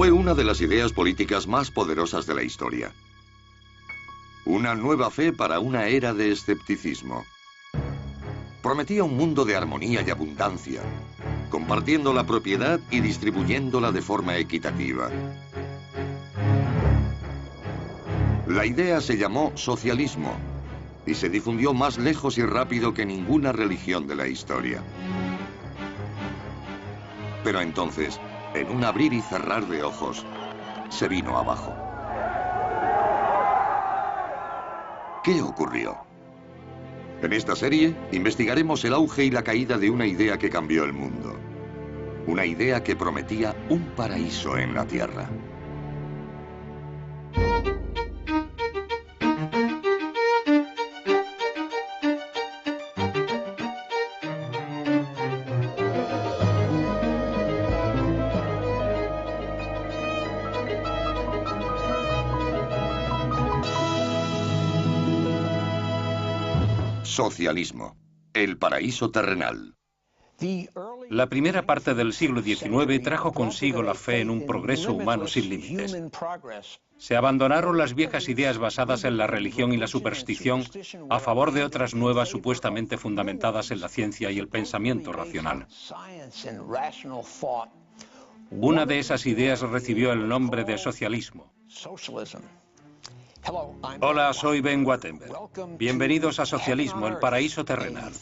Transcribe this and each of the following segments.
Fue una de las ideas políticas más poderosas de la historia. Una nueva fe para una era de escepticismo. Prometía un mundo de armonía y abundancia, compartiendo la propiedad y distribuyéndola de forma equitativa. La idea se llamó socialismo y se difundió más lejos y rápido que ninguna religión de la historia. Pero entonces, en un abrir y cerrar de ojos, se vino abajo. ¿Qué ocurrió? En esta serie, investigaremos el auge y la caída de una idea que cambió el mundo. Una idea que prometía un paraíso en la Tierra. Socialismo, el paraíso terrenal. La primera parte del siglo XIX trajo consigo la fe en un progreso humano sin límites. Se abandonaron las viejas ideas basadas en la religión y la superstición a favor de otras nuevas supuestamente fundamentadas en la ciencia y el pensamiento racional. Una de esas ideas recibió el nombre de socialismo. Hola, soy Ben Wattenberg. Bienvenidos a Socialismo, el paraíso terrenal.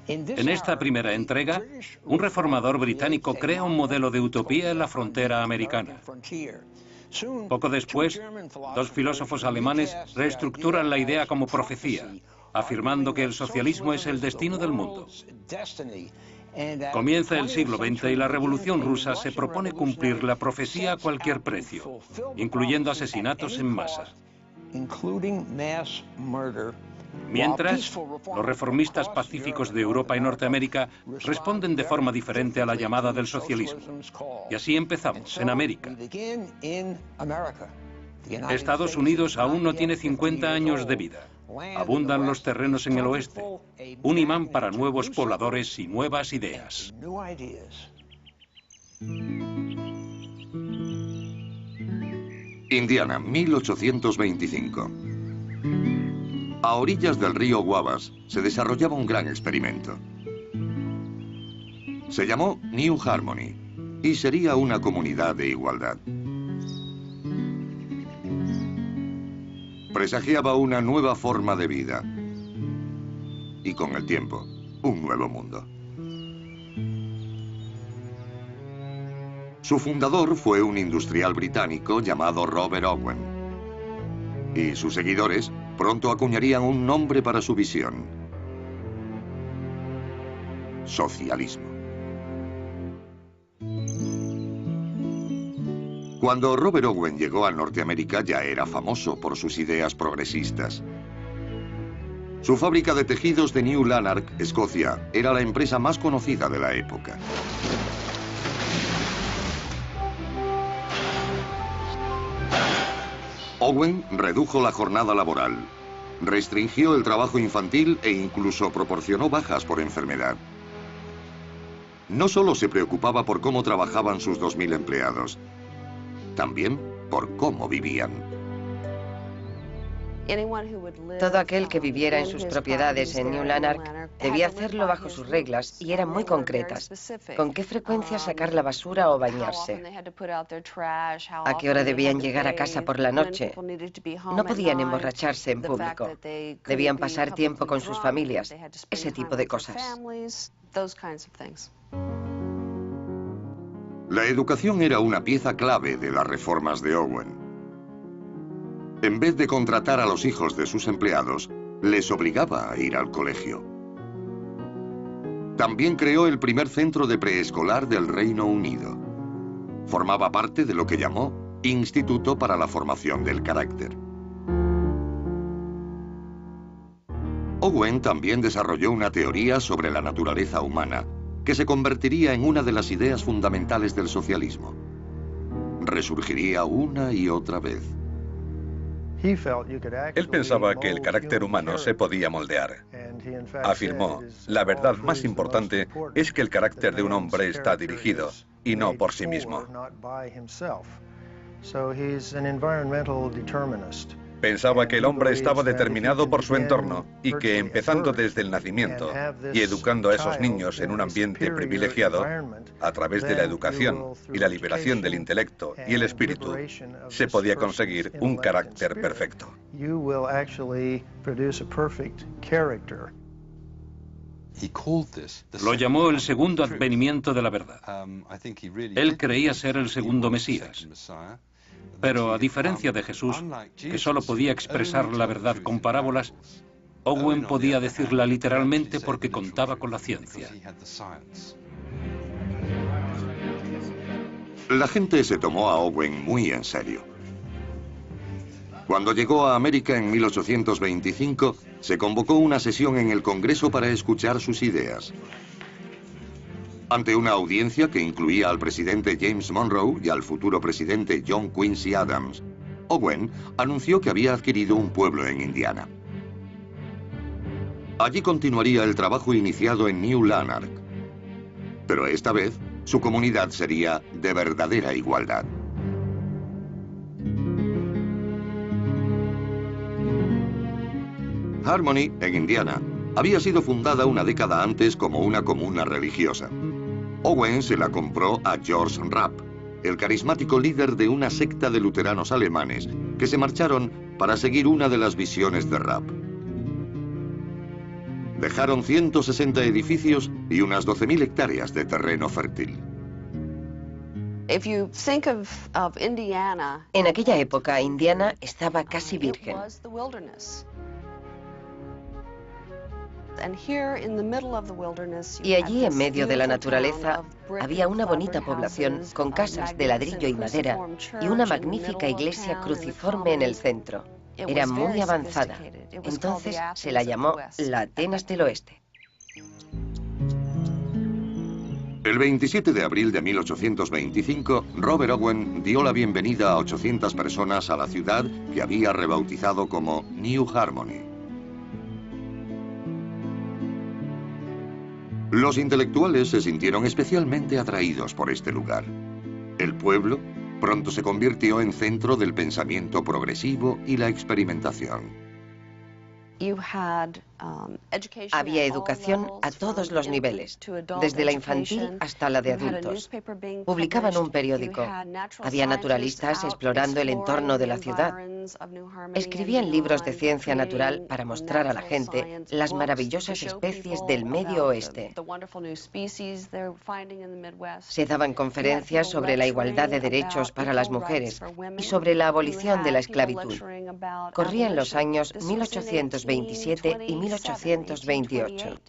En esta primera entrega, un reformador británico crea un modelo de utopía en la frontera americana. Poco después, dos filósofos alemanes reestructuran la idea como profecía, afirmando que el socialismo es el destino del mundo. Comienza el siglo XX y la Revolución Rusa se propone cumplir la profecía a cualquier precio, incluyendo asesinatos en masa. Mientras, los reformistas pacíficos de Europa y Norteamérica responden de forma diferente a la llamada del socialismo. Y así empezamos, en América. Estados Unidos aún no tiene 50 años de vida. Abundan los terrenos en el oeste, un imán para nuevos pobladores y nuevas ideas. Indiana, 1825. A orillas del río Wabash se desarrollaba un gran experimento. Se llamó New Harmony y sería una comunidad de igualdad. Presagiaba una nueva forma de vida y con el tiempo, un nuevo mundo. Su fundador fue un industrial británico llamado Robert Owen y sus seguidores pronto acuñarían un nombre para su visión: socialismo. Cuando Robert Owen llegó a Norteamérica ya era famoso por sus ideas progresistas. Su fábrica de tejidos de New Lanark, Escocia, era la empresa más conocida de la época. Owen redujo la jornada laboral, restringió el trabajo infantil e incluso proporcionó bajas por enfermedad. No solo se preocupaba por cómo trabajaban sus 2000 empleados, también por cómo vivían. Todo aquel que viviera en sus propiedades en New Lanark debía hacerlo bajo sus reglas y eran muy concretas. ¿Con qué frecuencia sacar la basura o bañarse? ¿A qué hora debían llegar a casa por la noche? No podían emborracharse en público. Debían pasar tiempo con sus familias. Ese tipo de cosas. La educación era una pieza clave de las reformas de Owen. En vez de contratar a los hijos de sus empleados, les obligaba a ir al colegio. También creó el primer centro de preescolar del Reino Unido. Formaba parte de lo que llamó Instituto para la Formación del Carácter. Owen también desarrolló una teoría sobre la naturaleza humana, que se convertiría en una de las ideas fundamentales del socialismo. Resurgiría una y otra vez. Él pensaba que el carácter humano se podía moldear. Afirmó, la verdad más importante es que el carácter de un hombre está dirigido, y no por sí mismo. Pensaba que el hombre estaba determinado por su entorno y que empezando desde el nacimiento y educando a esos niños en un ambiente privilegiado, a través de la educación y la liberación del intelecto y el espíritu, se podía conseguir un carácter perfecto. Lo llamó el segundo advenimiento de la verdad. Él creía ser el segundo Mesías. Pero a diferencia de Jesús, que solo podía expresar la verdad con parábolas, Owen podía decirla literalmente porque contaba con la ciencia. La gente se tomó a Owen muy en serio. Cuando llegó a América en 1825, se convocó una sesión en el Congreso para escuchar sus ideas. Ante una audiencia que incluía al presidente James Monroe y al futuro presidente John Quincy Adams, Owen anunció que había adquirido un pueblo en Indiana. Allí continuaría el trabajo iniciado en New Lanark, pero esta vez su comunidad sería de verdadera igualdad. Harmony, en Indiana, había sido fundada una década antes como una comuna religiosa. Owen se la compró a George Rapp, el carismático líder de una secta de luteranos alemanes que se marcharon para seguir una de las visiones de Rapp. Dejaron 160 edificios y unas 12.000 hectáreas de terreno fértil. En aquella época, Indiana estaba casi virgen. Y allí, en medio de la naturaleza, había una bonita población con casas de ladrillo y madera y una magnífica iglesia cruciforme en el centro. Era muy avanzada. Entonces se la llamó la Atenas del Oeste. El 27 de abril de 1825, Robert Owen dio la bienvenida a 800 personas a la ciudad que había rebautizado como New Harmony. Los intelectuales se sintieron especialmente atraídos por este lugar. El pueblo pronto se convirtió en centro del pensamiento progresivo y la experimentación. Había educación a todos los niveles, desde la infantil hasta la de adultos. Publicaban un periódico. Había naturalistas explorando el entorno de la ciudad. Escribían libros de ciencia natural para mostrar a la gente las maravillosas especies del Medio Oeste. Se daban conferencias sobre la igualdad de derechos para las mujeres y sobre la abolición de la esclavitud. Corrían los años 1827 y 1828.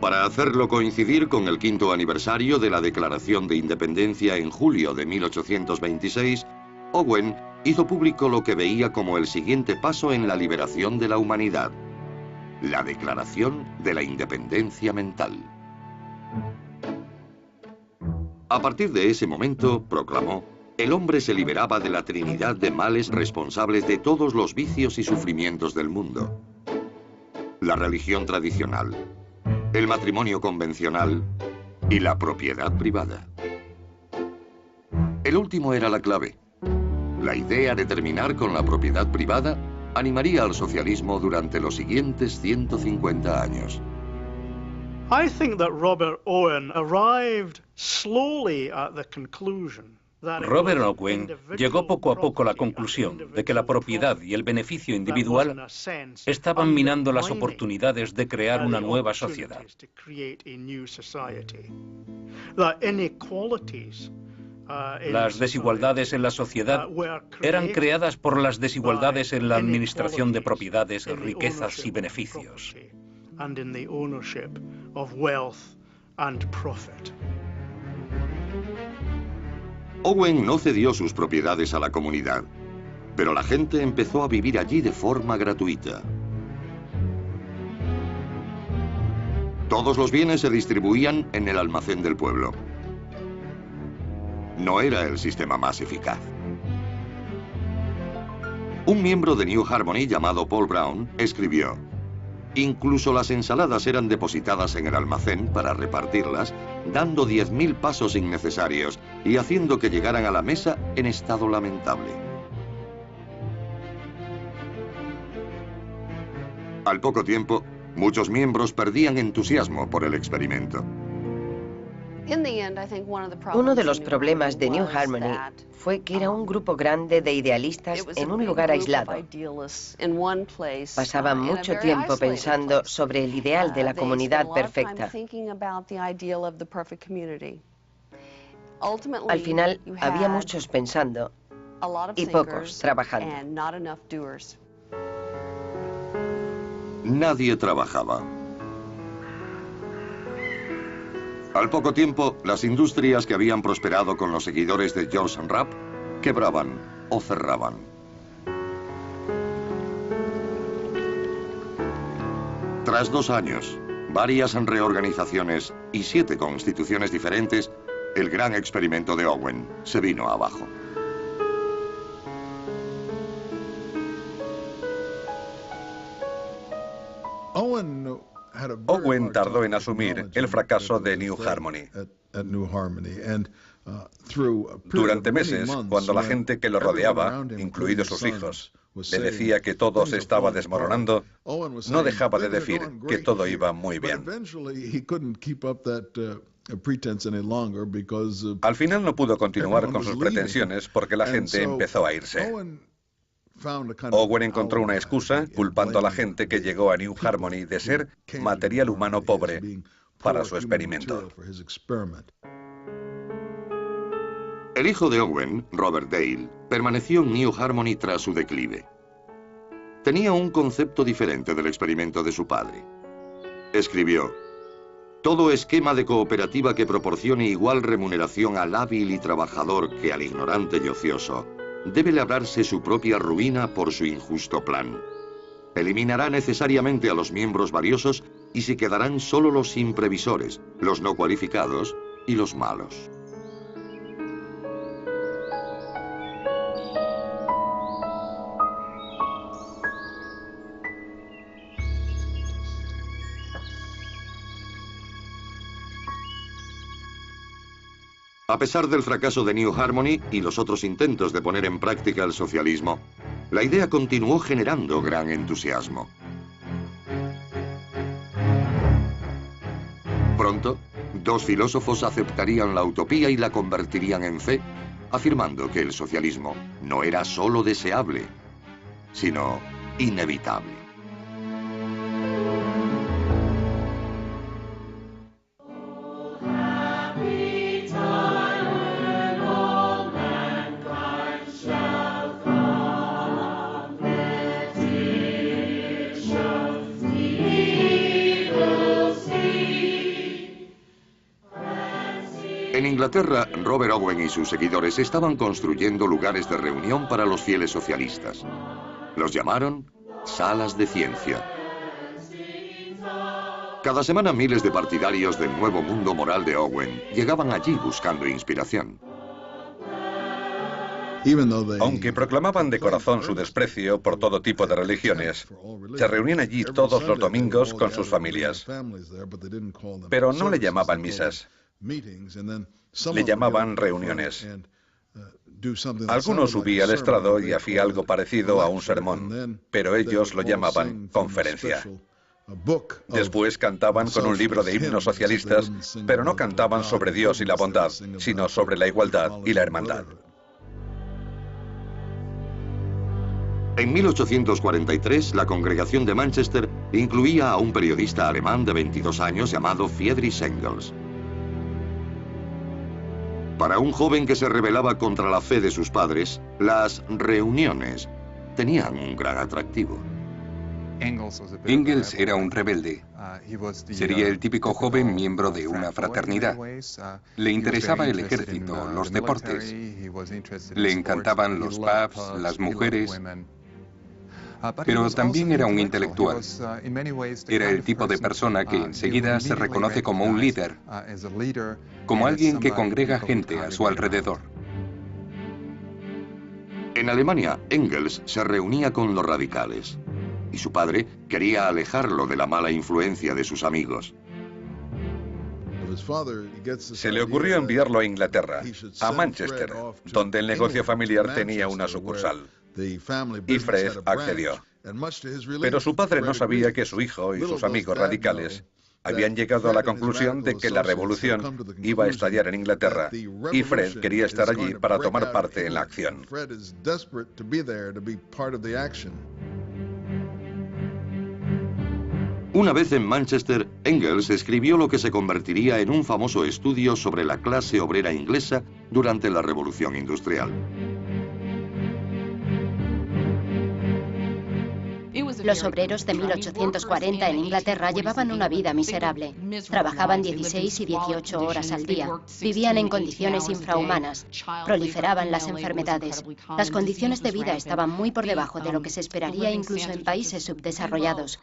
Para hacerlo coincidir con el 5º aniversario de la Declaración de Independencia en julio de 1826, Owen hizo público lo que veía como el siguiente paso en la liberación de la humanidad: la Declaración de la Independencia Mental. A partir de ese momento, proclamó, el hombre se liberaba de la trinidad de males responsables de todos los vicios y sufrimientos del mundo: la religión tradicional, el matrimonio convencional y la propiedad privada. El último era la clave. La idea de terminar con la propiedad privada animaría al socialismo durante los siguientes 150 años. I think that Robert Owen arrived slowly at the conclusion. Robert Owen llegó poco a poco a la conclusión de que la propiedad y el beneficio individual estaban minando las oportunidades de crear una nueva sociedad. Las desigualdades en la sociedad eran creadas por las desigualdades en la administración de propiedades, riquezas y beneficios. Owen no cedió sus propiedades a la comunidad, pero la gente empezó a vivir allí de forma gratuita. Todos los bienes se distribuían en el almacén del pueblo. No era el sistema más eficaz. Un miembro de New Harmony llamado Paul Brown escribió: Incluso las ensaladas eran depositadas en el almacén para repartirlas, dando 10.000 pasos innecesarios y haciendo que llegaran a la mesa en estado lamentable. Al poco tiempo, muchos miembros perdían entusiasmo por el experimento. Uno de los problemas de New Harmony fue que era un grupo grande de idealistas en un lugar aislado. Pasaban mucho tiempo pensando sobre el ideal de la comunidad perfecta. Al final, había muchos pensando y pocos trabajando. Nadie trabajaba. Al poco tiempo, las industrias que habían prosperado con los seguidores de George Rapp quebraban o cerraban. Tras 2 años, varias reorganizaciones y 7 constituciones diferentes, el gran experimento de Owen se vino abajo. Owen tardó en asumir el fracaso de New Harmony. Durante meses, cuando la gente que lo rodeaba, incluidos sus hijos, le decía que todo se estaba desmoronando, no dejaba de decir que todo iba muy bien. Al final no pudo continuar con sus pretensiones porque la gente empezó a irse. Owen encontró una excusa culpando a la gente que llegó a New Harmony de ser material humano pobre para su experimento. El hijo de Owen, Robert Dale, permaneció en New Harmony tras su declive. Tenía un concepto diferente del experimento de su padre. Escribió: todo esquema de cooperativa que proporcione igual remuneración al hábil y trabajador que al ignorante y ocioso debe labrarse su propia ruina por su injusto plan. Eliminará necesariamente a los miembros valiosos y se quedarán solo los imprevisores, los no cualificados y los malos. A pesar del fracaso de New Harmony y los otros intentos de poner en práctica el socialismo, la idea continuó generando gran entusiasmo. Pronto, 2 filósofos aceptarían la utopía y la convertirían en fe, afirmando que el socialismo no era solo deseable, sino inevitable. En Inglaterra, Robert Owen y sus seguidores estaban construyendo lugares de reunión para los fieles socialistas. Los llamaron salas de ciencia. Cada semana miles de partidarios del nuevo mundo moral de Owen llegaban allí buscando inspiración. Aunque proclamaban de corazón su desprecio por todo tipo de religiones, se reunían allí todos los domingos con sus familias. Pero no le llamaban misas. Le llamaban reuniones. Algunos subían al estrado y hacía algo parecido a un sermón, pero ellos lo llamaban conferencia. Después cantaban con un libro de himnos socialistas, pero no cantaban sobre Dios y la bondad, sino sobre la igualdad y la hermandad. En 1843, la congregación de Manchester incluía a un periodista alemán de 22 años llamado Friedrich Engels. Para un joven que se rebelaba contra la fe de sus padres, las reuniones tenían un gran atractivo. Engels era un rebelde. Sería el típico joven miembro de una fraternidad. Le interesaba el ejército, los deportes. Le encantaban los pubs, las mujeres. Pero también era un intelectual. Era el tipo de persona que enseguida se reconoce como un líder, como alguien que congrega gente a su alrededor. En Alemania, Engels se reunía con los radicales. y su padre quería alejarlo de la mala influencia de sus amigos. Se le ocurrió enviarlo a Inglaterra, a Manchester, donde el negocio familiar tenía una sucursal. Y Fred accedió. Pero su padre no sabía que su hijo y sus amigos radicales habían llegado a la conclusión de que la revolución iba a estallar en Inglaterra y Fred quería estar allí para tomar parte en la acción. Una vez en Manchester, Engels escribió lo que se convertiría en un famoso estudio sobre la clase obrera inglesa durante la Revolución Industrial. Los obreros de 1840 en Inglaterra llevaban una vida miserable. Trabajaban 16 y 18 horas al día. Vivían en condiciones infrahumanas. Proliferaban las enfermedades. Las condiciones de vida estaban muy por debajo de lo que se esperaría incluso en países subdesarrollados.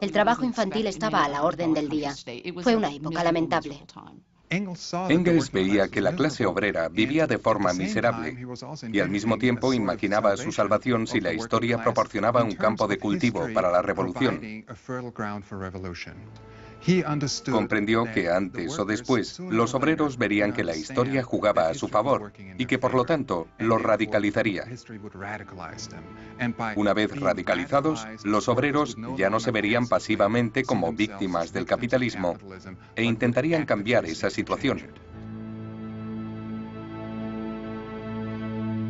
El trabajo infantil estaba a la orden del día. Fue una época lamentable. Engels veía que la clase obrera vivía de forma miserable y al mismo tiempo imaginaba su salvación si la historia proporcionaba un campo de cultivo para la revolución. Comprendió que antes o después los obreros verían que la historia jugaba a su favor y que por lo tanto los radicalizaría. Una vez radicalizados, los obreros ya no se verían pasivamente como víctimas del capitalismo e intentarían cambiar esa situación.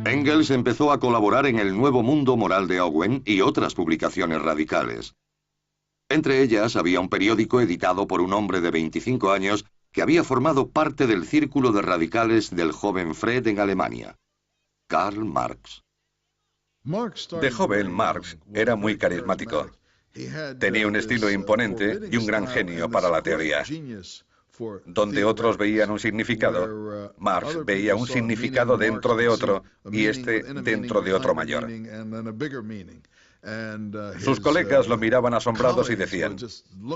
Engels empezó a colaborar en el Nuevo Mundo Moral de Owen y otras publicaciones radicales. Entre ellas había un periódico editado por un hombre de 25 años que había formado parte del círculo de radicales del joven Fred en Alemania, Karl Marx. De joven, Marx era muy carismático. Tenía un estilo imponente y un gran genio para la teoría. Donde otros veían un significado, Marx veía un significado dentro de otro y este dentro de otro mayor. Sus colegas lo miraban asombrados y decían,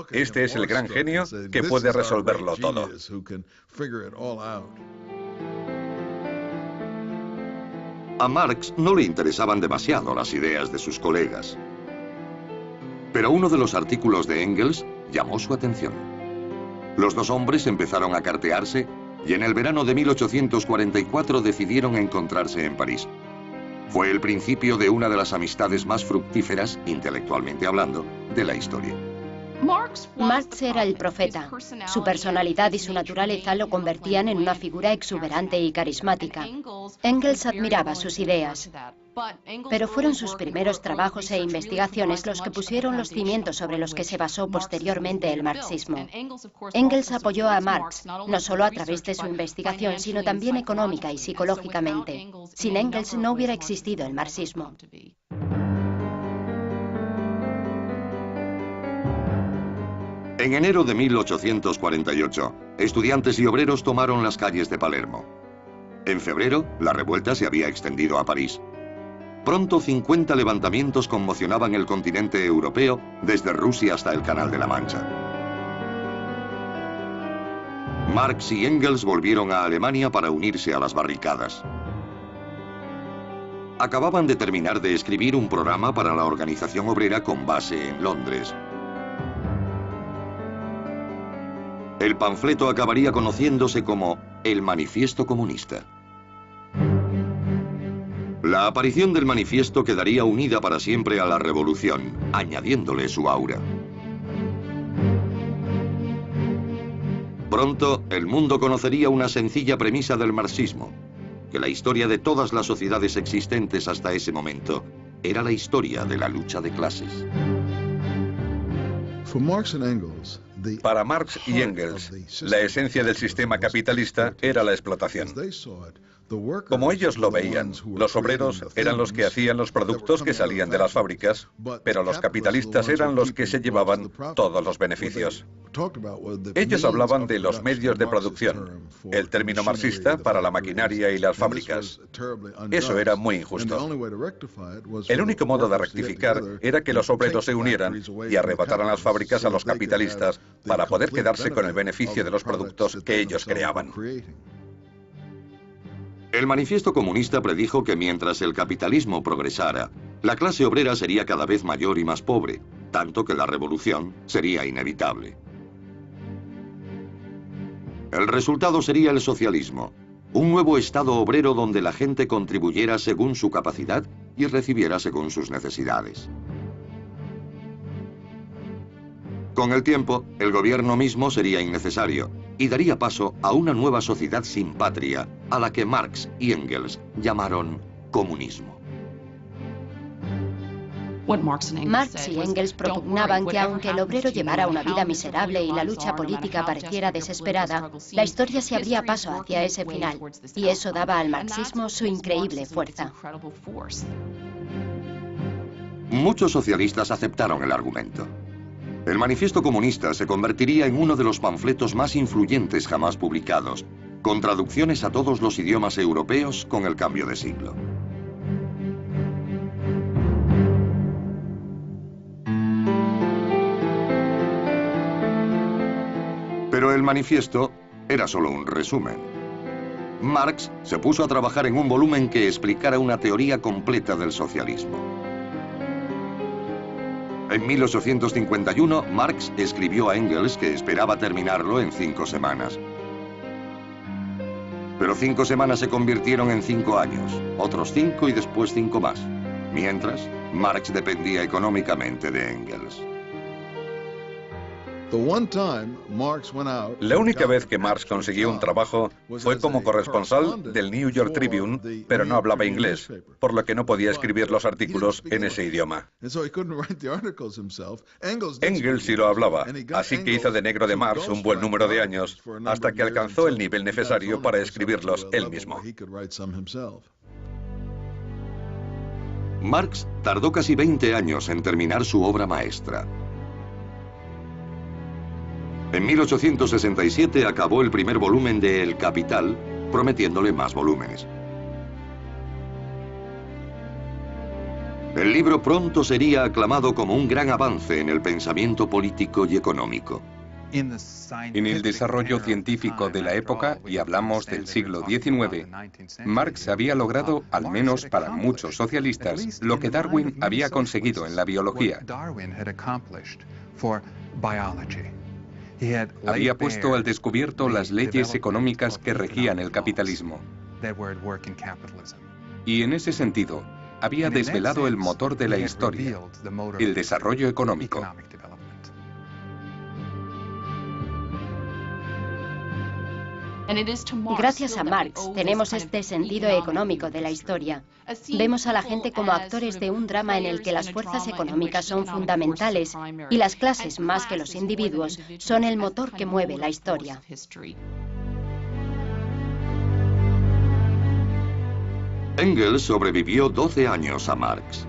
este es el gran genio que puede resolverlo todo. A Marx no le interesaban demasiado las ideas de sus colegas. Pero uno de los artículos de Engels llamó su atención. Los dos hombres empezaron a cartearse y en el verano de 1844 decidieron encontrarse en París. Fue el principio de una de las amistades más fructíferas, intelectualmente hablando, de la historia. Marx era el profeta. Su personalidad y su naturaleza lo convertían en una figura exuberante y carismática. Engels admiraba sus ideas, pero fueron sus primeros trabajos e investigaciones los que pusieron los cimientos sobre los que se basó posteriormente el marxismo. Engels apoyó a Marx, no solo a través de su investigación, sino también económica y psicológicamente. Sin Engels no hubiera existido el marxismo. En enero de 1848, estudiantes y obreros tomaron las calles de Palermo. En febrero, la revuelta se había extendido a París. Pronto 50 levantamientos conmocionaban el continente europeo, desde Rusia hasta el Canal de la Mancha. Marx y Engels volvieron a Alemania para unirse a las barricadas. Acababan de terminar de escribir un programa para la organización obrera con base en Londres. El panfleto acabaría conociéndose como el Manifiesto Comunista. La aparición del manifiesto quedaría unida para siempre a la revolución, añadiéndole su aura. Pronto, el mundo conocería una sencilla premisa del marxismo, que la historia de todas las sociedades existentes hasta ese momento era la historia de la lucha de clases. Para Marx y Engels, la esencia del sistema capitalista era la explotación. Como ellos lo veían, los obreros eran los que hacían los productos que salían de las fábricas, pero los capitalistas eran los que se llevaban todos los beneficios. Ellos hablaban de los medios de producción, el término marxista para la maquinaria y las fábricas. Eso era muy injusto. El único modo de rectificar era que los obreros se unieran y arrebataran las fábricas a los capitalistas para poder quedarse con el beneficio de los productos que ellos creaban. El Manifiesto Comunista predijo que mientras el capitalismo progresara, La clase obrera sería cada vez mayor y más pobre, tanto que la revolución sería inevitable. El resultado sería el socialismo, un nuevo estado obrero donde la gente contribuyera según su capacidad y recibiera según sus necesidades. Con el tiempo, el gobierno mismo sería innecesario y daría paso a una nueva sociedad sin patria, a la que Marx y Engels llamaron comunismo. Marx y Engels propugnaban que aunque el obrero llevara una vida miserable y la lucha política pareciera desesperada, la historia se abría paso hacia ese final, y eso daba al marxismo su increíble fuerza. Muchos socialistas aceptaron el argumento. El Manifiesto Comunista se convertiría en uno de los panfletos más influyentes jamás publicados, con traducciones a todos los idiomas europeos con el cambio de siglo. Pero el manifiesto era solo un resumen. Marx se puso a trabajar en un volumen que explicara una teoría completa del socialismo. En 1851, Marx escribió a Engels que esperaba terminarlo en 5 semanas. Pero 5 semanas se convirtieron en 5 años, otros 5 y después 5 más. Mientras, Marx dependía económicamente de Engels. La única vez que Marx consiguió un trabajo fue como corresponsal del New York Tribune, pero no hablaba inglés, por lo que no podía escribir los artículos en ese idioma. Engels sí lo hablaba, así que hizo de negro de Marx un buen número de años, hasta que alcanzó el nivel necesario para escribirlos él mismo. Marx tardó casi 20 años en terminar su obra maestra. En 1867 acabó el primer volumen de El Capital, prometiéndole más volúmenes. El libro pronto sería aclamado como un gran avance en el pensamiento político y económico. En el desarrollo científico de la época, y hablamos del siglo XIX, Marx había logrado, al menos para muchos socialistas, lo que Darwin había conseguido en la biología. Había puesto al descubierto las leyes económicas que regían el capitalismo. Y en ese sentido, había desvelado el motor de la historia, el desarrollo económico. Gracias a Marx tenemos este sentido económico de la historia. Vemos a la gente como actores de un drama en el que las fuerzas económicas son fundamentales y las clases, más que los individuos, son el motor que mueve la historia. Engels sobrevivió 12 años a Marx.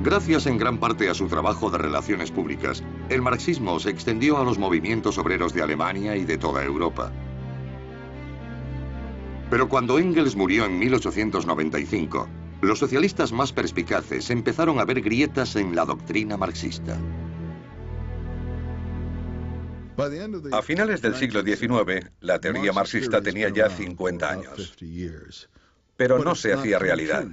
Gracias en gran parte a su trabajo de relaciones públicas, el marxismo se extendió a los movimientos obreros de Alemania y de toda Europa. Pero cuando Engels murió en 1895, los socialistas más perspicaces empezaron a ver grietas en la doctrina marxista. A finales del siglo XIX, la teoría marxista tenía ya 50 años. Pero no se hacía realidad.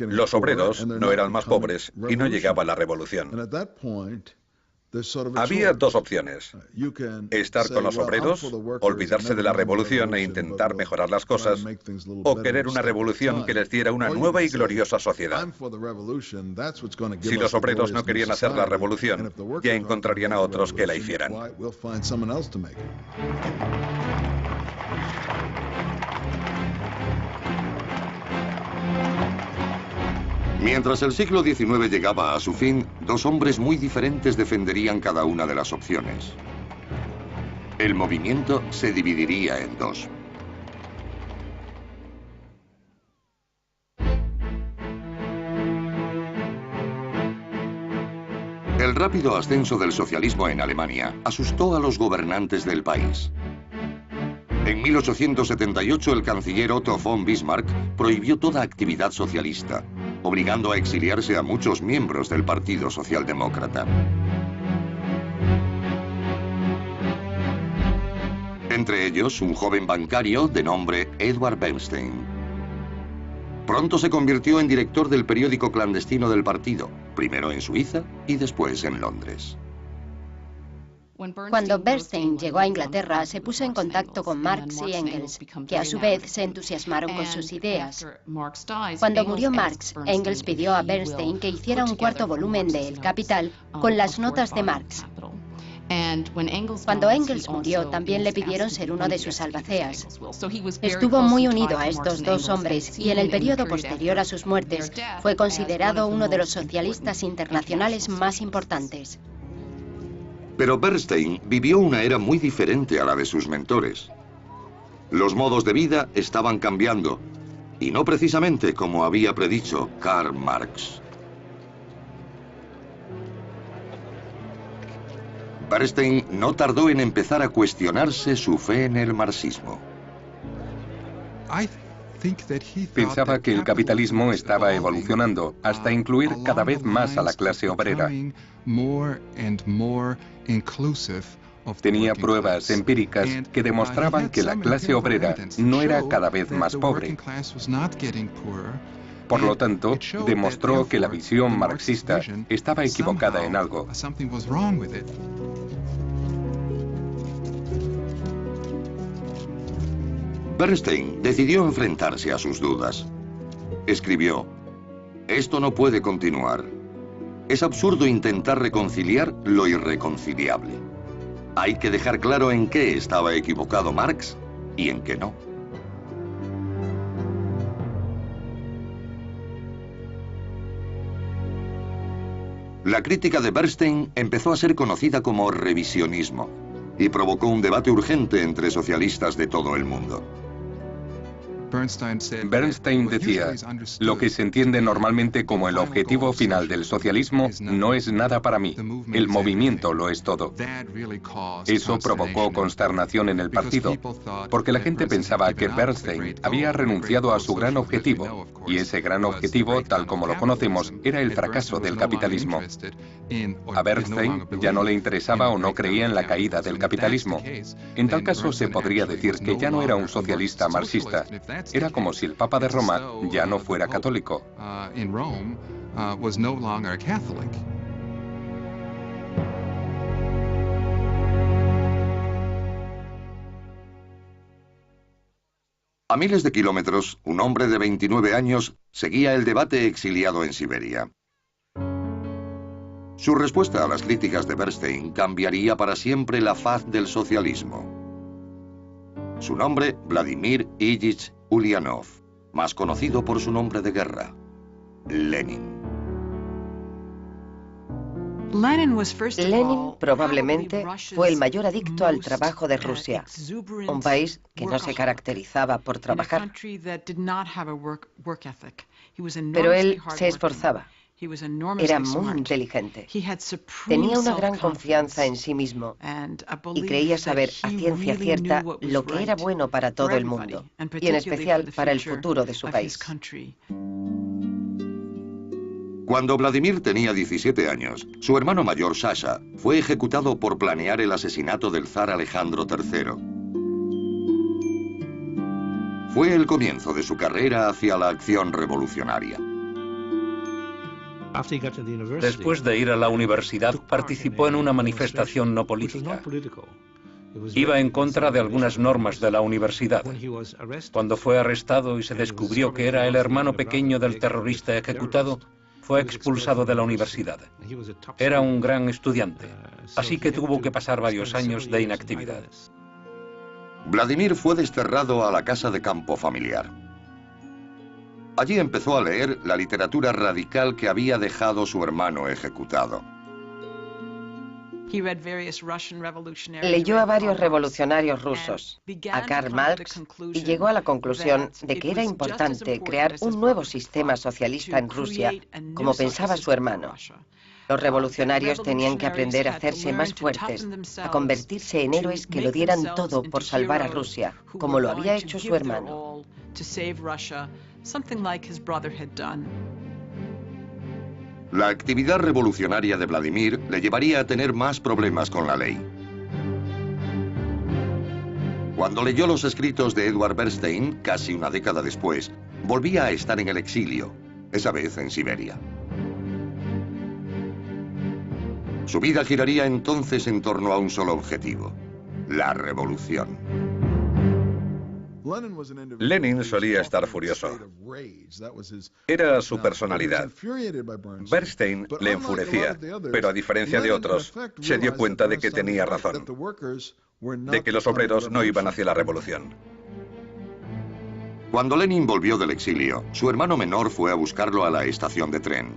Los obreros no eran más pobres y no llegaba la revolución. Había dos opciones: estar con los obreros, olvidarse de la revolución e intentar mejorar las cosas, o querer una revolución que les diera una nueva y gloriosa sociedad. Si los obreros no querían hacer la revolución, ya encontrarían a otros que la hicieran. Mientras el siglo XIX llegaba a su fin, dos hombres muy diferentes defenderían cada una de las opciones. El movimiento se dividiría en dos. El rápido ascenso del socialismo en Alemania asustó a los gobernantes del país. En 1878 el canciller Otto von Bismarck prohibió toda actividad socialista, obligando a exiliarse a muchos miembros del Partido Socialdemócrata. Entre ellos, un joven bancario de nombre Edward Bernstein. Pronto se convirtió en director del periódico clandestino del partido, primero en Suiza y después en Londres. Cuando Bernstein llegó a Inglaterra, se puso en contacto con Marx y Engels, que a su vez se entusiasmaron con sus ideas. Cuando murió Marx, Engels pidió a Bernstein que hiciera un cuarto volumen de El Capital con las notas de Marx. Cuando Engels murió, también le pidieron ser uno de sus albaceas. Estuvo muy unido a estos dos hombres y en el periodo posterior a sus muertes fue considerado uno de los socialistas internacionales más importantes. Pero Bernstein vivió una era muy diferente a la de sus mentores. Los modos de vida estaban cambiando, y no precisamente como había predicho Karl Marx. Bernstein no tardó en empezar a cuestionarse su fe en el marxismo. Pensaba que el capitalismo estaba evolucionando hasta incluir cada vez más a la clase obrera. Tenía pruebas empíricas que demostraban que la clase obrera no era cada vez más pobre. Por lo tanto, demostró que la visión marxista estaba equivocada en algo. Bernstein decidió enfrentarse a sus dudas. Escribió: "Esto no puede continuar. Es absurdo intentar reconciliar lo irreconciliable. Hay que dejar claro en qué estaba equivocado Marx y en qué no". La crítica de Bernstein empezó a ser conocida como revisionismo y provocó un debate urgente entre socialistas de todo el mundo. Bernstein decía, lo que se entiende normalmente como el objetivo final del socialismo no es nada para mí, el movimiento lo es todo. Eso provocó consternación en el partido, porque la gente pensaba que Bernstein había renunciado a su gran objetivo, y ese gran objetivo, tal como lo conocemos, era el fracaso del capitalismo. A Bernstein ya no le interesaba o no creía en la caída del capitalismo. En tal caso se podría decir que ya no era un socialista marxista. Era como si el Papa de Roma ya no fuera católico. A miles de kilómetros, un hombre de 29 años seguía el debate exiliado en Siberia. Su respuesta a las críticas de Bernstein cambiaría para siempre la faz del socialismo. Su nombre, Vladimir Ilyich Ulyanov, más conocido por su nombre de guerra, Lenin. Lenin probablemente fue el mayor adicto al trabajo de Rusia, un país que no se caracterizaba por trabajar. Pero él se esforzaba. Era muy inteligente. Tenía una gran confianza en sí mismo y creía saber a ciencia cierta lo que era bueno para todo el mundo, y en especial para el futuro de su país. Cuando Vladimir tenía 17 años, su hermano mayor, Sasha, fue ejecutado por planear el asesinato del zar Alejandro III. Fue el comienzo de su carrera hacia la acción revolucionaria. Después de ir a la universidad, participó en una manifestación no política. Iba en contra de algunas normas de la universidad. Cuando fue arrestado y se descubrió que era el hermano pequeño del terrorista ejecutado, fue expulsado de la universidad. Era un gran estudiante, así que tuvo que pasar varios años de inactividad. Vladimir fue desterrado a la casa de campo familiar. Allí empezó a leer la literatura radical que había dejado su hermano ejecutado. Leyó a varios revolucionarios rusos, a Karl Marx, y llegó a la conclusión de que era importante crear un nuevo sistema socialista en Rusia, como pensaba su hermano. Los revolucionarios tenían que aprender a hacerse más fuertes, a convertirse en héroes que lo dieran todo por salvar a Rusia, como lo había hecho su hermano. La actividad revolucionaria de Vladimir le llevaría a tener más problemas con la ley. Cuando leyó los escritos de Edward Bernstein, casi una década después, volvía a estar en el exilio, esa vez en Siberia. Su vida giraría entonces en torno a un solo objetivo: la revolución. Lenin solía estar furioso. Era su personalidad. Bernstein le enfurecía, pero a diferencia de otros, se dio cuenta de que tenía razón, de que los obreros no iban hacia la revolución. Cuando Lenin volvió del exilio, su hermano menor fue a buscarlo a la estación de tren.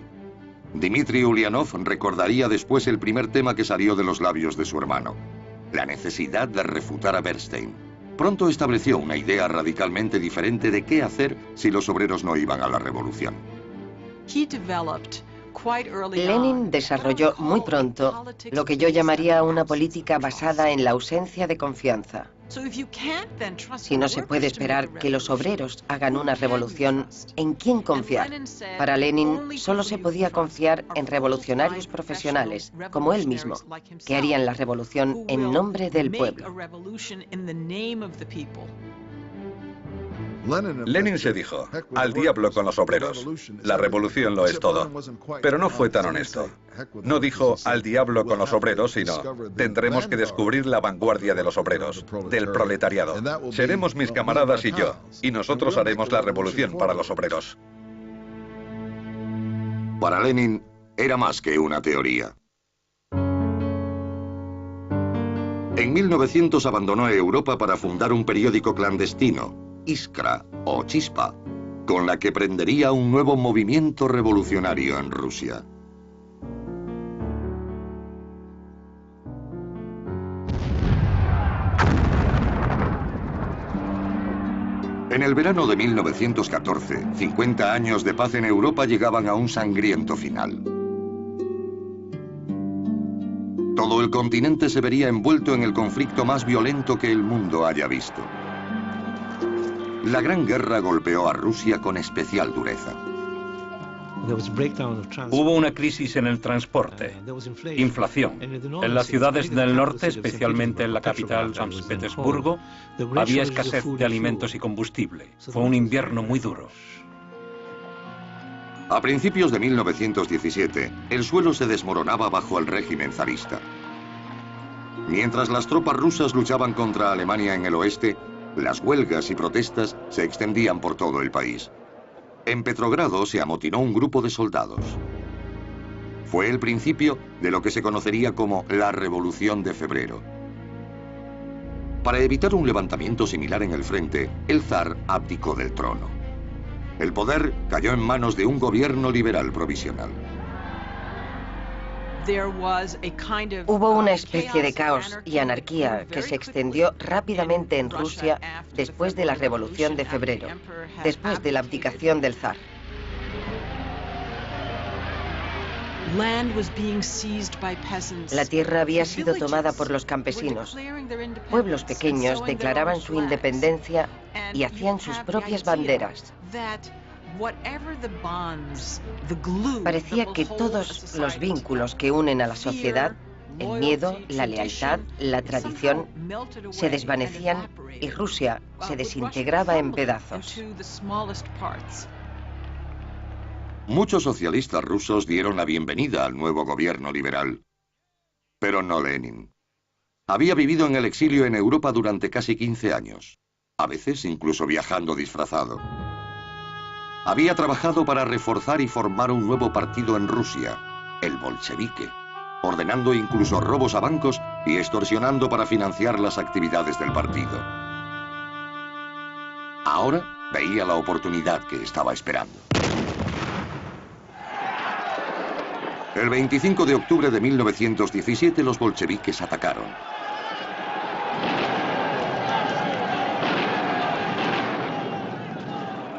Dmitri Ulyanov recordaría después el primer tema que salió de los labios de su hermano: la necesidad de refutar a Bernstein. Pronto estableció una idea radicalmente diferente de qué hacer si los obreros no iban a la revolución. Lenin desarrolló muy pronto lo que yo llamaría una política basada en la ausencia de confianza. Si no se puede esperar que los obreros hagan una revolución, ¿en quién confiar? Para Lenin solo se podía confiar en revolucionarios profesionales, como él mismo, que harían la revolución en nombre del pueblo. Lenin se dijo: al diablo con los obreros, la revolución lo es todo. Pero no fue tan honesto. No dijo al diablo con los obreros, sino: tendremos que descubrir la vanguardia de los obreros, del proletariado. Seremos mis camaradas y yo, y nosotros haremos la revolución para los obreros. Para Lenin era más que una teoría. En 1900 abandonó Europa para fundar un periódico clandestino, Iskra o Chispa, con la que prendería un nuevo movimiento revolucionario en Rusia. En el verano de 1914, 50 años de paz en Europa llegaban a un sangriento final. Todo el continente se vería envuelto en el conflicto más violento que el mundo haya visto. La Gran Guerra golpeó a Rusia con especial dureza. Hubo una crisis en el transporte, inflación. En las ciudades del norte, especialmente en la capital, San Petersburgo, había escasez de alimentos y combustible. Fue un invierno muy duro. A principios de 1917, el suelo se desmoronaba bajo el régimen zarista. Mientras las tropas rusas luchaban contra Alemania en el oeste, las huelgas y protestas se extendían por todo el país. En Petrogrado se amotinó un grupo de soldados. Fue el principio de lo que se conocería como la Revolución de Febrero. Para evitar un levantamiento similar en el frente, el zar abdicó del trono. El poder cayó en manos de un gobierno liberal provisional. Hubo una especie de caos y anarquía que se extendió rápidamente en Rusia después de la Revolución de Febrero, después de la abdicación del zar. La tierra había sido tomada por los campesinos. Pueblos pequeños declaraban su independencia y hacían sus propias banderas. Parecía que todos los vínculos que unen a la sociedad, el miedo, la lealtad, la tradición, se desvanecían y Rusia se desintegraba en pedazos. Muchos socialistas rusos dieron la bienvenida al nuevo gobierno liberal, pero no Lenin. Había vivido en el exilio en Europa durante casi 15 años, a veces incluso viajando disfrazado. Había trabajado para reforzar y formar un nuevo partido en Rusia, el bolchevique, ordenando incluso robos a bancos y extorsionando para financiar las actividades del partido. Ahora veía la oportunidad que estaba esperando. El 25 de octubre de 1917 los bolcheviques atacaron.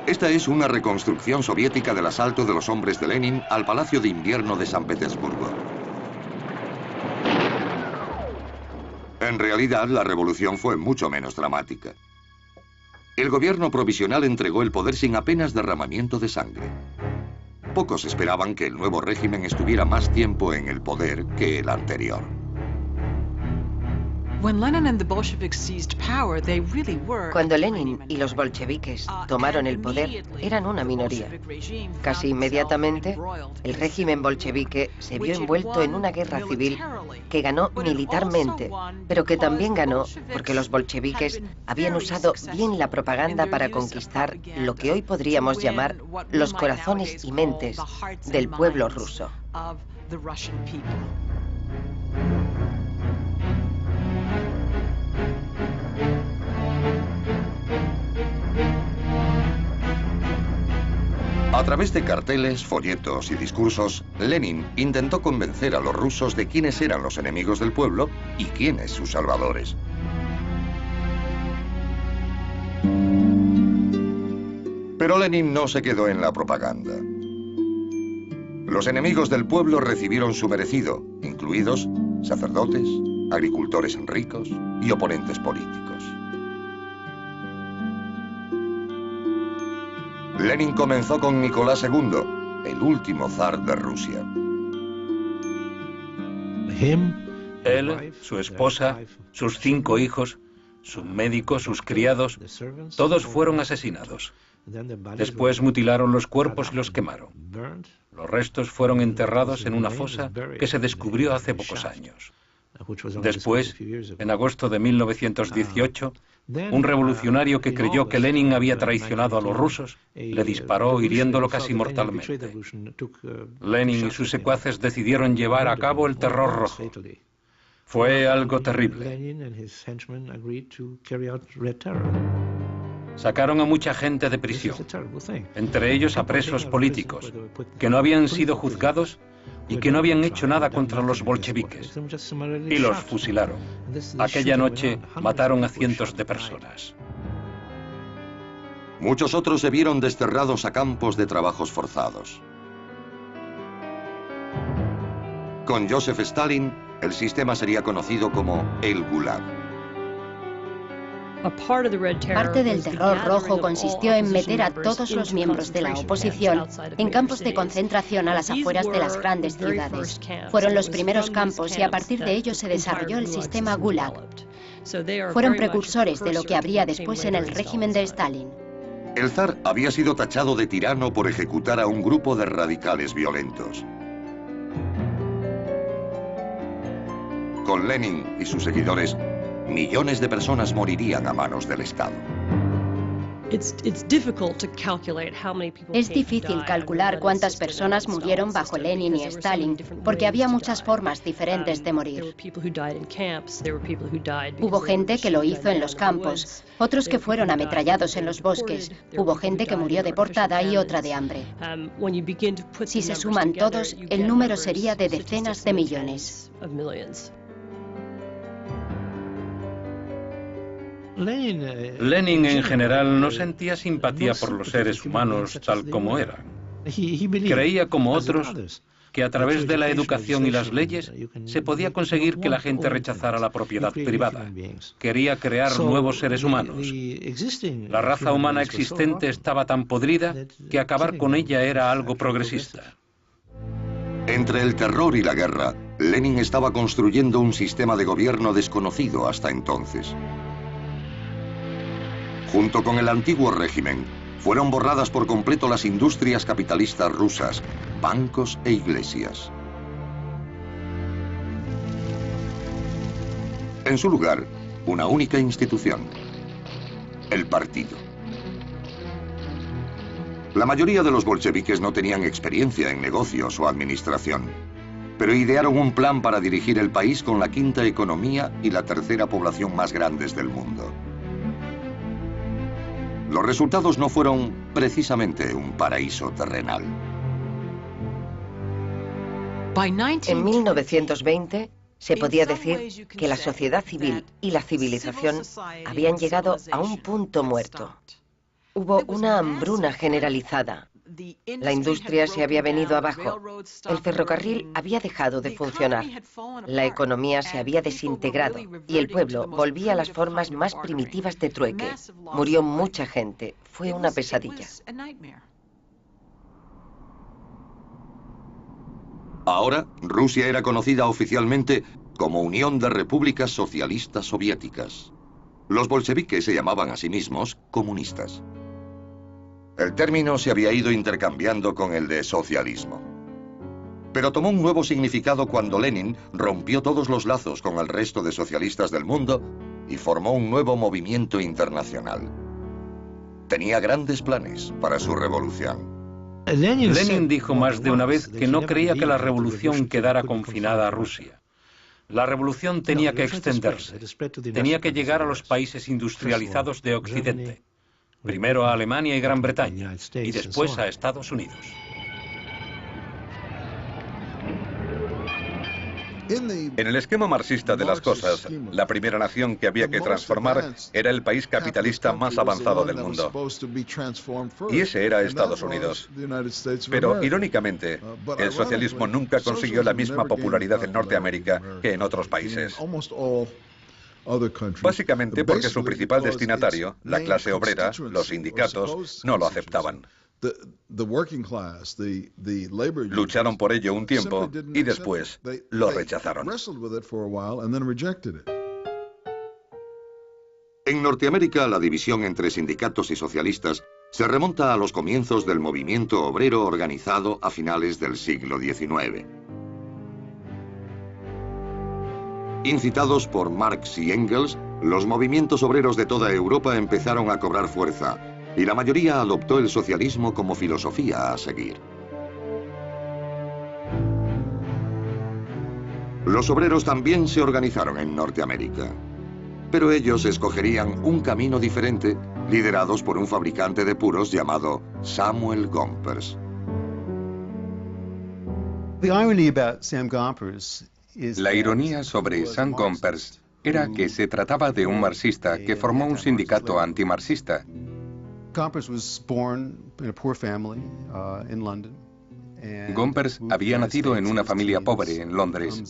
Esta es una reconstrucción soviética del asalto de los hombres de Lenin al Palacio de Invierno de San Petersburgo. En realidad, la revolución fue mucho menos dramática. El gobierno provisional entregó el poder sin apenas derramamiento de sangre. Pocos esperaban que el nuevo régimen estuviera más tiempo en el poder que el anterior. Cuando Lenin y los bolcheviques tomaron el poder, eran una minoría. Casi inmediatamente, el régimen bolchevique se vio envuelto en una guerra civil que ganó militarmente, pero que también ganó porque los bolcheviques habían usado bien la propaganda para conquistar lo que hoy podríamos llamar los corazones y mentes del pueblo ruso. A través de carteles, folletos y discursos, Lenin intentó convencer a los rusos de quiénes eran los enemigos del pueblo y quiénes sus salvadores. Pero Lenin no se quedó en la propaganda. Los enemigos del pueblo recibieron su merecido, incluidos sacerdotes, agricultores ricos y oponentes políticos. Lenin comenzó con Nicolás II, el último zar de Rusia. Él, su esposa, sus 5 hijos, su médico, sus criados, todos fueron asesinados. Después mutilaron los cuerpos y los quemaron. Los restos fueron enterrados en una fosa que se descubrió hace pocos años. Después, en agosto de 1918, un revolucionario que creyó que Lenin había traicionado a los rusos le disparó hiriéndolo casi mortalmente. Lenin y sus secuaces decidieron llevar a cabo el terror rojo. Fue algo terrible. Sacaron a mucha gente de prisión, entre ellos a presos políticos, que no habían sido juzgados y que no habían hecho nada contra los bolcheviques, y los fusilaron. Aquella noche mataron a cientos de personas. Muchos otros se vieron desterrados a campos de trabajos forzados. Con Joseph Stalin, el sistema sería conocido como el Gulag. Parte del terror rojo consistió en meter a todos los miembros de la oposición en campos de concentración a las afueras de las grandes ciudades. Fueron los primeros campos y a partir de ellos se desarrolló el sistema Gulag. Fueron precursores de lo que habría después en el régimen de Stalin. El zar había sido tachado de tirano por ejecutar a un grupo de radicales violentos. Con Lenin y sus seguidores, millones de personas morirían a manos del Estado. Es difícil calcular cuántas personas murieron bajo Lenin y Stalin, porque había muchas formas diferentes de morir. Hubo gente que lo hizo en los campos, otros que fueron ametrallados en los bosques, hubo gente que murió deportada y otra de hambre. Si se suman todos, el número sería de decenas de millones. Lenin en general no sentía simpatía por los seres humanos tal como eran. Creía, como otros, que a través de la educación y las leyes se podía conseguir que la gente rechazara la propiedad privada. Quería crear nuevos seres humanos. La raza humana existente estaba tan podrida que acabar con ella era algo progresista. Entre el terror y la guerra, Lenin estaba construyendo un sistema de gobierno desconocido hasta entonces. Junto con el antiguo régimen, fueron borradas por completo las industrias capitalistas rusas, bancos e iglesias. En su lugar, una única institución, el partido. La mayoría de los bolcheviques no tenían experiencia en negocios o administración, pero idearon un plan para dirigir el país con la quinta economía y la tercera población más grandes del mundo. Los resultados no fueron precisamente un paraíso terrenal. En 1920 se podía decir que la sociedad civil y la civilización habían llegado a un punto muerto. Hubo una hambruna generalizada. La industria se había venido abajo. El ferrocarril había dejado de funcionar. La economía se había desintegrado y el pueblo volvía a las formas más primitivas de trueque. Murió mucha gente. Fue una pesadilla. Ahora, Rusia era conocida oficialmente como Unión de Repúblicas Socialistas Soviéticas. Los bolcheviques se llamaban a sí mismos comunistas. El término se había ido intercambiando con el de socialismo. Pero tomó un nuevo significado cuando Lenin rompió todos los lazos con el resto de socialistas del mundo y formó un nuevo movimiento internacional. Tenía grandes planes para su revolución. Lenin dijo más de una vez que no creía que la revolución quedara confinada a Rusia. La revolución tenía que extenderse, tenía que llegar a los países industrializados de Occidente, primero a Alemania y Gran Bretaña, y después a Estados Unidos. En el esquema marxista de las cosas, la primera nación que había que transformar era el país capitalista más avanzado del mundo. Y ese era Estados Unidos. Pero, irónicamente, el socialismo nunca consiguió la misma popularidad en Norteamérica que en otros países. Básicamente porque su principal destinatario, la clase obrera, los sindicatos, no lo aceptaban. Lucharon por ello un tiempo y después lo rechazaron. En Norteamérica, la división entre sindicatos y socialistas se remonta a los comienzos del movimiento obrero organizado a finales del siglo XIX. Incitados por Marx y Engels, los movimientos obreros de toda Europa empezaron a cobrar fuerza, y la mayoría adoptó el socialismo como filosofía a seguir. Los obreros también se organizaron en Norteamérica, pero ellos escogerían un camino diferente, liderados por un fabricante de puros llamado Samuel Gompers. La ironía sobre Sam Gompers era que se trataba de un marxista que formó un sindicato antimarxista. Gompers había nacido en una familia pobre en Londres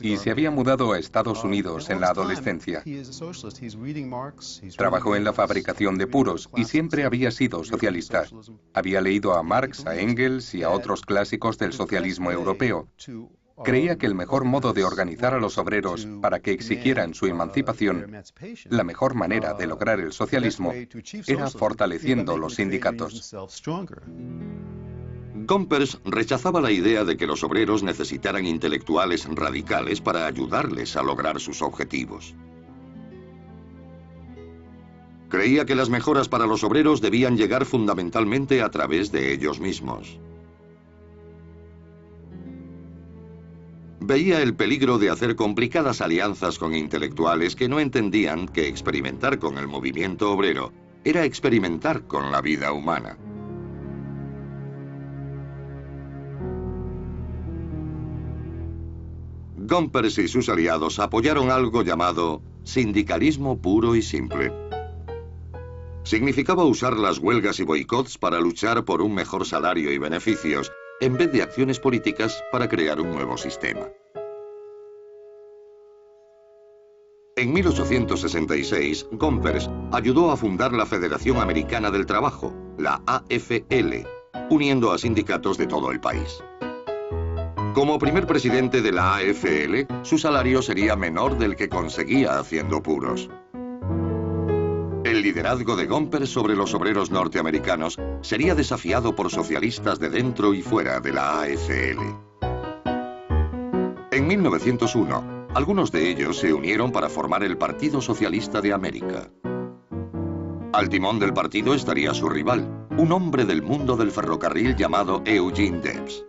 y se había mudado a Estados Unidos en la adolescencia. Trabajó en la fabricación de puros y siempre había sido socialista. Había leído a Marx, a Engels y a otros clásicos del socialismo europeo. Creía que el mejor modo de organizar a los obreros para que exigieran su emancipación, la mejor manera de lograr el socialismo, era fortaleciendo los sindicatos. Gompers rechazaba la idea de que los obreros necesitaran intelectuales radicales para ayudarles a lograr sus objetivos. Creía que las mejoras para los obreros debían llegar fundamentalmente a través de ellos mismos. Veía el peligro de hacer complicadas alianzas con intelectuales que no entendían que experimentar con el movimiento obrero era experimentar con la vida humana. Gompers y sus aliados apoyaron algo llamado sindicalismo puro y simple. Significaba usar las huelgas y boicots para luchar por un mejor salario y beneficios, en vez de acciones políticas para crear un nuevo sistema. En 1866, Gompers ayudó a fundar la Federación Americana del Trabajo, la AFL, uniendo a sindicatos de todo el país. Como primer presidente de la AFL, su salario sería menor del que conseguía haciendo puros. El liderazgo de Gompers sobre los obreros norteamericanos sería desafiado por socialistas de dentro y fuera de la AFL. En 1901, algunos de ellos se unieron para formar el Partido Socialista de América. Al timón del partido estaría su rival, un hombre del mundo del ferrocarril llamado Eugene Debs.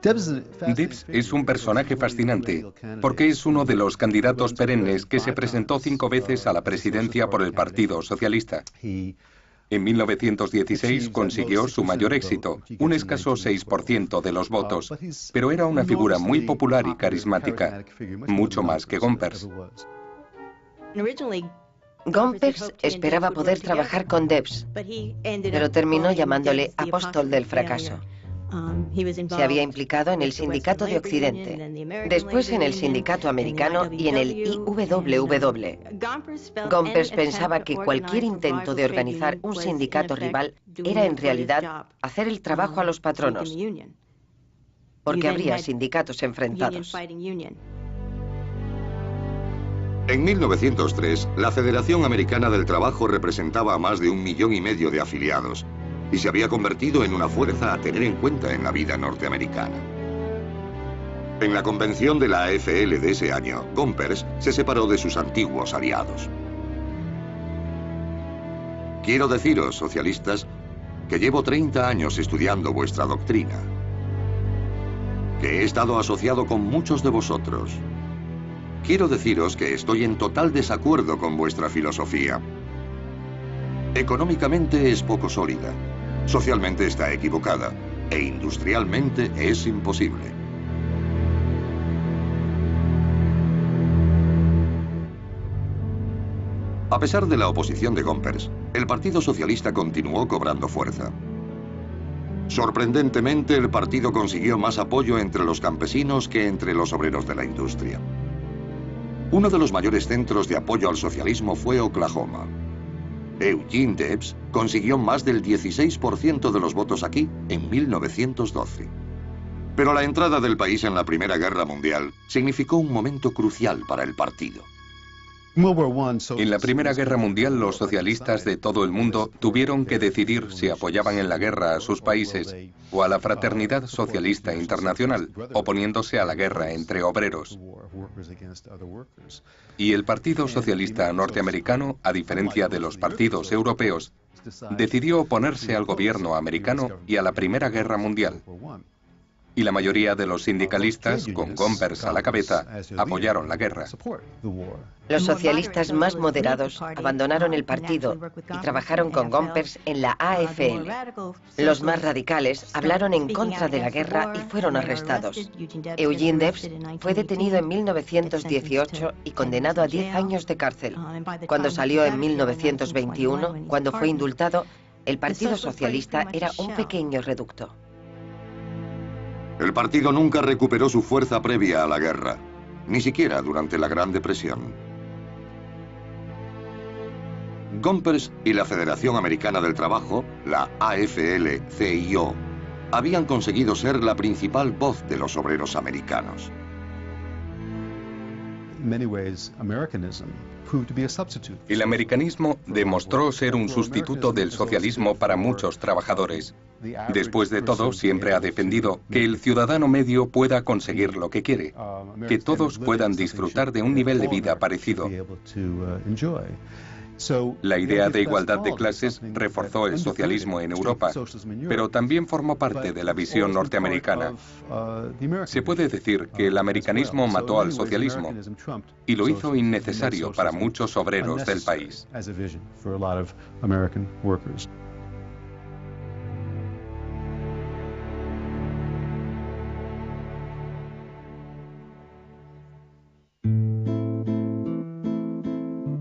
Debs es un personaje fascinante porque es uno de los candidatos perennes que se presentó 5 veces a la presidencia por el Partido Socialista. En 1916 consiguió su mayor éxito, un escaso 6% de los votos, pero era una figura muy popular y carismática, mucho más que Gompers. Gompers esperaba poder trabajar con Debs, pero terminó llamándole apóstol del fracaso. Se había implicado en el Sindicato de Occidente, después en el Sindicato Americano y en el IWW. Gompers pensaba que cualquier intento de organizar un sindicato rival era en realidad hacer el trabajo a los patronos. porque habría sindicatos enfrentados. En 1903, la Federación Americana del Trabajo representaba a más de 1,5 millones de afiliados y se había convertido en una fuerza a tener en cuenta en la vida norteamericana. En la convención de la AFL de ese año, Gompers se separó de sus antiguos aliados. Quiero deciros, socialistas, que llevo 30 años estudiando vuestra doctrina, que he estado asociado con muchos de vosotros. Quiero deciros que estoy en total desacuerdo con vuestra filosofía. Económicamente es poco sólida, socialmente está equivocada e industrialmente es imposible. A pesar de la oposición de Gompers, el Partido Socialista continuó cobrando fuerza. Sorprendentemente, el partido consiguió más apoyo entre los campesinos que entre los obreros de la industria. Uno de los mayores centros de apoyo al socialismo fue Oklahoma. Eugene Debs consiguió más del 16% de los votos aquí en 1912. Pero la entrada del país en la Primera Guerra Mundial significó un momento crucial para el partido. En la Primera Guerra Mundial, los socialistas de todo el mundo tuvieron que decidir si apoyaban en la guerra a sus países o a la Fraternidad Socialista Internacional, oponiéndose a la guerra entre obreros. Y el Partido Socialista Norteamericano, a diferencia de los partidos europeos, decidió oponerse al gobierno americano y a la Primera Guerra Mundial. Y la mayoría de los sindicalistas, con Gompers a la cabeza, apoyaron la guerra. Los socialistas más moderados abandonaron el partido y trabajaron con Gompers en la AFL. Los más radicales hablaron en contra de la guerra y fueron arrestados. Eugene Debs fue detenido en 1918 y condenado a 10 años de cárcel. Cuando salió en 1921, cuando fue indultado, el Partido Socialista era un pequeño reducto. El partido nunca recuperó su fuerza previa a la guerra, ni siquiera durante la Gran Depresión. Gompers y la Federación Americana del Trabajo, la AFL-CIO, habían conseguido ser la principal voz de los obreros americanos. El americanismo demostró ser un sustituto del socialismo para muchos trabajadores. Después de todo, siempre ha defendido que el ciudadano medio pueda conseguir lo que quiere, que todos puedan disfrutar de un nivel de vida parecido. La idea de igualdad de clases reforzó el socialismo en Europa, pero también formó parte de la visión norteamericana. Se puede decir que el americanismo mató al socialismo y lo hizo innecesario para muchos obreros del país.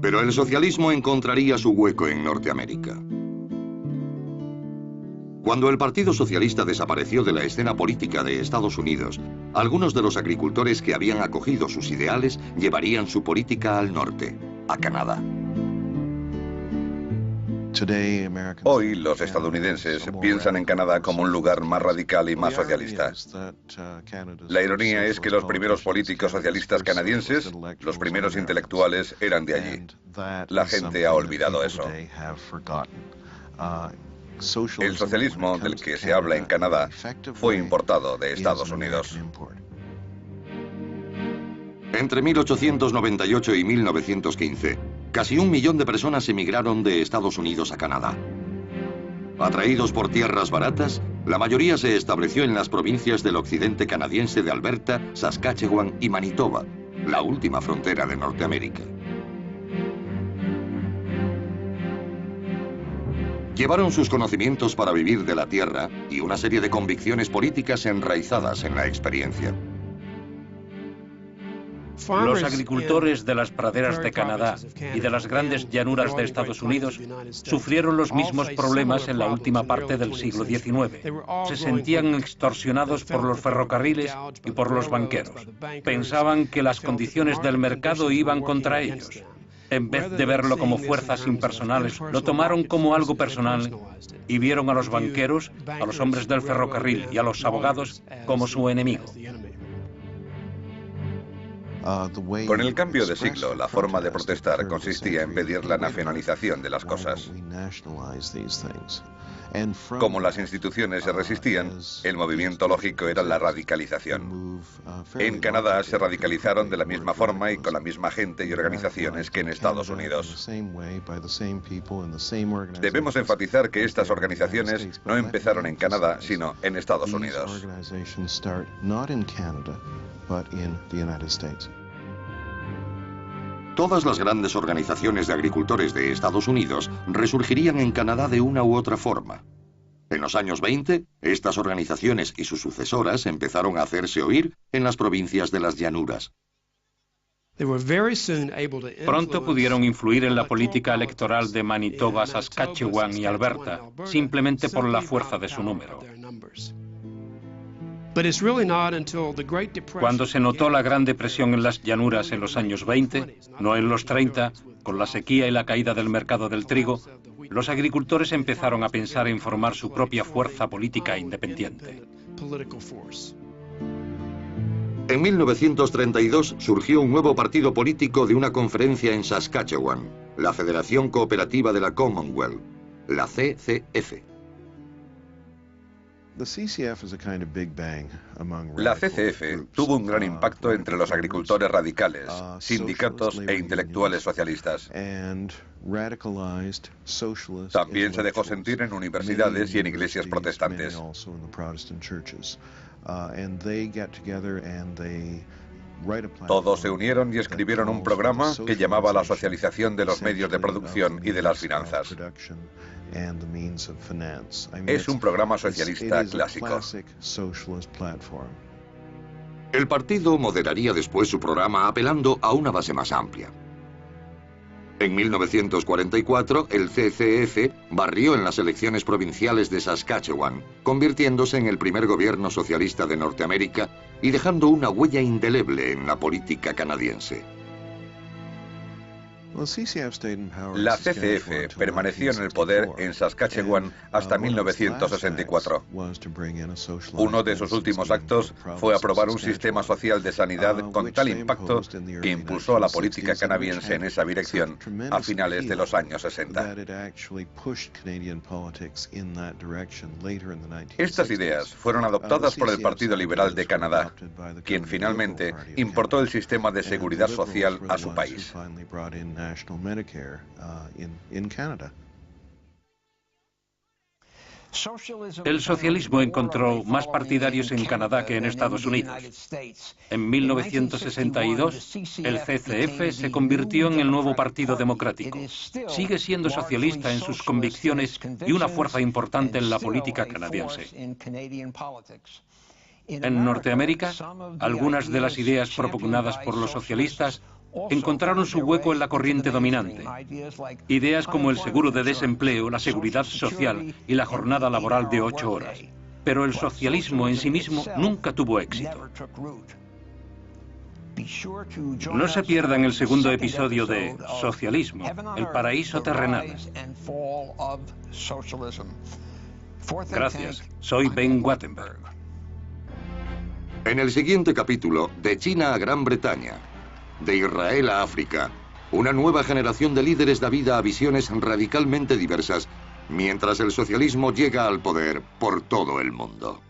Pero el socialismo encontraría su hueco en Norteamérica. Cuando el Partido Socialista desapareció de la escena política de Estados Unidos, algunos de los agricultores que habían acogido sus ideales llevarían su política al norte, a Canadá. Hoy los estadounidenses piensan en Canadá como un lugar más radical y más socialista. La ironía es que los primeros políticos socialistas canadienses, los primeros intelectuales, eran de allí. La gente ha olvidado eso. El socialismo del que se habla en Canadá fue importado de Estados Unidos. Entre 1898 y 1915, casi 1 millón de personas emigraron de Estados Unidos a Canadá. Atraídos por tierras baratas, la mayoría se estableció en las provincias del occidente canadiense de Alberta, Saskatchewan y Manitoba, la última frontera de Norteamérica. Llevaron sus conocimientos para vivir de la tierra y una serie de convicciones políticas enraizadas en la experiencia. Los agricultores de las praderas de Canadá y de las grandes llanuras de Estados Unidos sufrieron los mismos problemas en la última parte del siglo XIX. Se sentían extorsionados por los ferrocarriles y por los banqueros. Pensaban que las condiciones del mercado iban contra ellos. En vez de verlo como fuerzas impersonales, lo tomaron como algo personal y vieron a los banqueros, a los hombres del ferrocarril y a los abogados como su enemigo. Con el cambio de siglo, la forma de protestar consistía en pedir la nacionalización de las cosas. Como las instituciones se resistían, el movimiento lógico era la radicalización. En Canadá se radicalizaron de la misma forma y con la misma gente y organizaciones que en Estados Unidos. Debemos enfatizar que estas organizaciones no empezaron en Canadá, sino en Estados Unidos. Todas las grandes organizaciones de agricultores de Estados Unidos resurgirían en Canadá de una u otra forma. En los años 20, estas organizaciones y sus sucesoras empezaron a hacerse oír en las provincias de las llanuras. Pronto pudieron influir en la política electoral de Manitoba, Saskatchewan y Alberta, simplemente por la fuerza de su número. Cuando se notó la Gran Depresión en las llanuras en los años 20, no en los 30, con la sequía y la caída del mercado del trigo, los agricultores empezaron a pensar en formar su propia fuerza política independiente. En 1932 surgió un nuevo partido político de una conferencia en Saskatchewan, la Federación Cooperativa de la Commonwealth, la CCF. La CCF tuvo un gran impacto entre los agricultores radicales, sindicatos e intelectuales socialistas. También se dejó sentir en universidades y en iglesias protestantes. Todos se unieron y escribieron un programa que llamaba la socialización de los medios de producción y de las finanzas. Es un programa socialista clásico. El partido moderaría después su programa apelando a una base más amplia. En 1944, el CCF barrió en las elecciones provinciales de Saskatchewan, convirtiéndose en el primer gobierno socialista de Norteamérica y dejando una huella indeleble en la política canadiense. La CCF permaneció en el poder en Saskatchewan hasta 1964. Uno de sus últimos actos fue aprobar un sistema social de sanidad con tal impacto que impulsó a la política canadiense en esa dirección a finales de los años 60. Estas ideas fueron adoptadas por el Partido Liberal de Canadá, quien finalmente importó el sistema de seguridad social a su país. El socialismo encontró más partidarios en Canadá que en Estados Unidos. En 1962, el CCF se convirtió en el nuevo Partido Democrático. Sigue siendo socialista en sus convicciones y una fuerza importante en la política canadiense. En Norteamérica, algunas de las ideas propugnadas por los socialistas encontraron su hueco en la corriente dominante. Ideas como el seguro de desempleo, la seguridad social y la jornada laboral de 8 horas. Pero el socialismo en sí mismo nunca tuvo éxito. No se pierdan el segundo episodio de Socialismo, el paraíso terrenal. Gracias, soy Ben Wattenberg. En el siguiente capítulo, de China a Gran Bretaña, de Israel a África, una nueva generación de líderes da vida a visiones radicalmente diversas, mientras el socialismo llega al poder por todo el mundo.